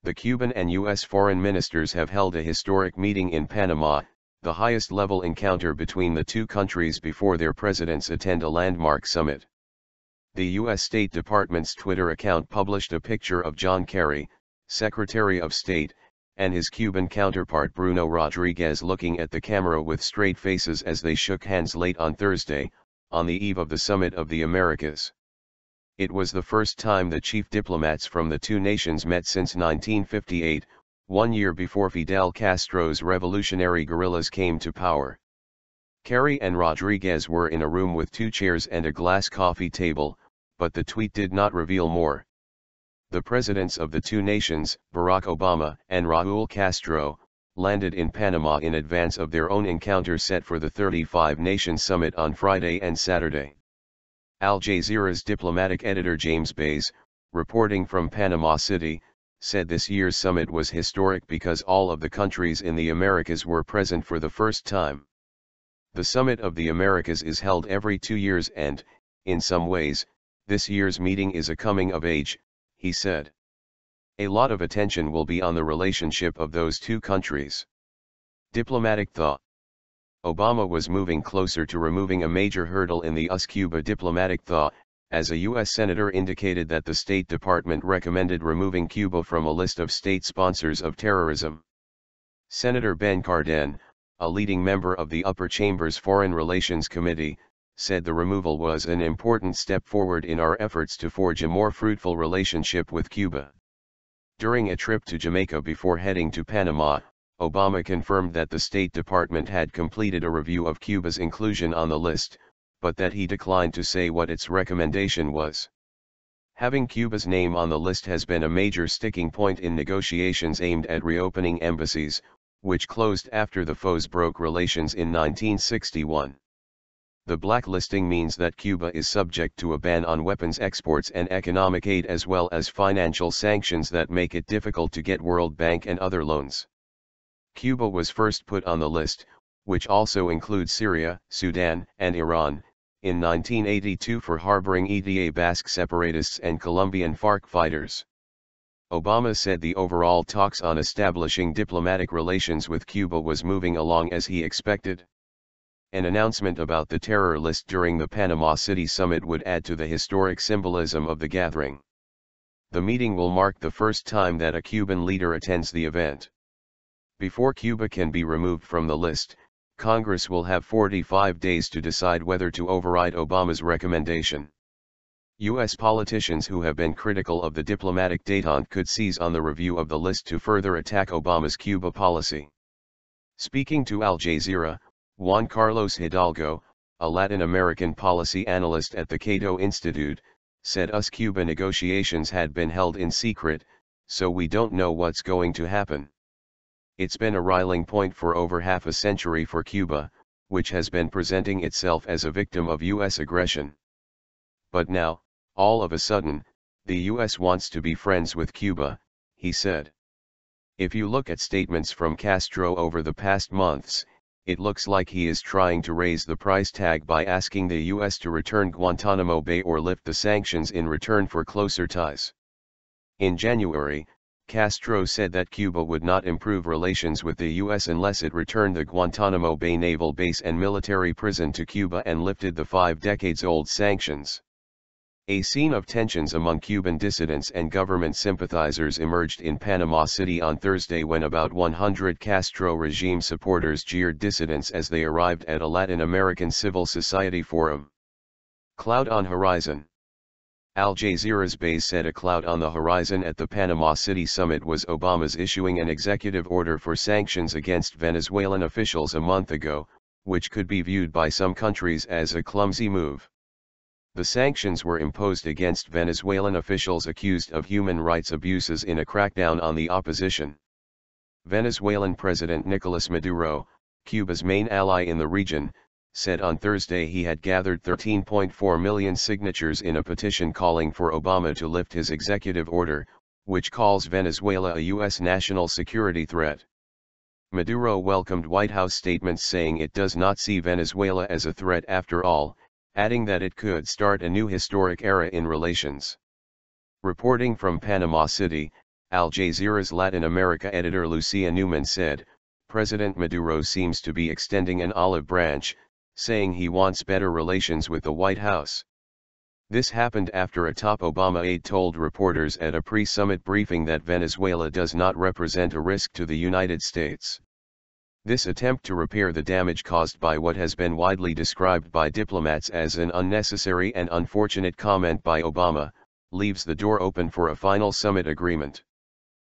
The Cuban and US foreign ministers have held a historic meeting in Panama, the highest level encounter between the two countries before their presidents attend a landmark summit. The U.S. State Department's Twitter account published a picture of John Kerry, Secretary of State, and his Cuban counterpart Bruno Rodriguez looking at the camera with straight faces as they shook hands late on Thursday, on the eve of the Summit of the Americas. It was the first time the chief diplomats from the two nations met since 1958, 1 year before Fidel Castro's revolutionary guerrillas came to power. Kerry and Rodriguez were in a room with 2 chairs and a glass coffee table, but the tweet did not reveal more. The presidents of the two nations, Barack Obama and Raul Castro, landed in Panama in advance of their own encounter set for the 35-nation summit on Friday and Saturday. Al Jazeera's diplomatic editor James Bays, reporting from Panama City, said this year's summit was historic because all of the countries in the Americas were present for the first time. The Summit of the Americas is held every 2 years and, in some ways, this year's meeting is a coming of age, he said. A lot of attention will be on the relationship of those two countries. Diplomatic thought. Obama was moving closer to removing a major hurdle in the US-Cuba diplomatic thaw, as a U.S. Senator indicated that the State Department recommended removing Cuba from a list of state sponsors of terrorism. Senator Ben Cardin, a leading member of the Upper Chamber's Foreign Relations Committee, said the removal was an important step forward in our efforts to forge a more fruitful relationship with Cuba. During a trip to Jamaica before heading to Panama, Obama confirmed that the State Department had completed a review of Cuba's inclusion on the list, but that he declined to say what its recommendation was. Having Cuba's name on the list has been a major sticking point in negotiations aimed at reopening embassies, which closed after the foes broke relations in 1961. The blacklisting means that Cuba is subject to a ban on weapons exports and economic aid as well as financial sanctions that make it difficult to get World Bank and other loans. Cuba was first put on the list, which also includes Syria, Sudan, and Iran, in 1982 for harboring ETA Basque separatists and Colombian FARC fighters. Obama said the overall talks on establishing diplomatic relations with Cuba was moving along as he expected. An announcement about the terror list during the Panama City summit would add to the historic symbolism of the gathering. The meeting will mark the first time that a Cuban leader attends the event. Before Cuba can be removed from the list, Congress will have 45 days to decide whether to override Obama's recommendation. U.S. politicians who have been critical of the diplomatic détente could seize on the review of the list to further attack Obama's Cuba policy. Speaking to Al Jazeera, Juan Carlos Hidalgo, a Latin American policy analyst at the Cato Institute, said US-Cuba negotiations had been held in secret, so we don't know what's going to happen. It's been a riling point for over half a century for Cuba, which has been presenting itself as a victim of U.S. aggression. But now, all of a sudden, the U.S. wants to be friends with Cuba, he said. If you look at statements from Castro over the past months, it looks like he is trying to raise the price tag by asking the U.S. to return Guantanamo Bay or lift the sanctions in return for closer ties. In January, Castro said that Cuba would not improve relations with the U.S. unless it returned the Guantanamo Bay naval base and military prison to Cuba and lifted the 5-decades-old sanctions. A scene of tensions among Cuban dissidents and government sympathizers emerged in Panama City on Thursday when about 100 Castro regime supporters jeered dissidents as they arrived at a Latin American civil society forum. Cloud on horizon. Al Jazeera's Bays said a cloud on the horizon at the Panama City summit was Obama's issuing an executive order for sanctions against Venezuelan officials a month ago, which could be viewed by some countries as a clumsy move. The sanctions were imposed against Venezuelan officials accused of human rights abuses in a crackdown on the opposition. Venezuelan President Nicolas Maduro, Cuba's main ally in the region, said on Thursday he had gathered 13.4 million signatures in a petition calling for Obama to lift his executive order, which calls Venezuela a U.S. national security threat. Maduro welcomed White House statements saying it does not see Venezuela as a threat after all, adding that it could start a new historic era in relations. Reporting from Panama City, Al Jazeera's Latin America editor Lucia Newman said, President Maduro seems to be extending an olive branch, saying he wants better relations with the White House. This happened after a top Obama aide told reporters at a pre-summit briefing that Venezuela does not represent a risk to the United States. This attempt to repair the damage caused by what has been widely described by diplomats as an unnecessary and unfortunate comment by Obama, leaves the door open for a final summit agreement.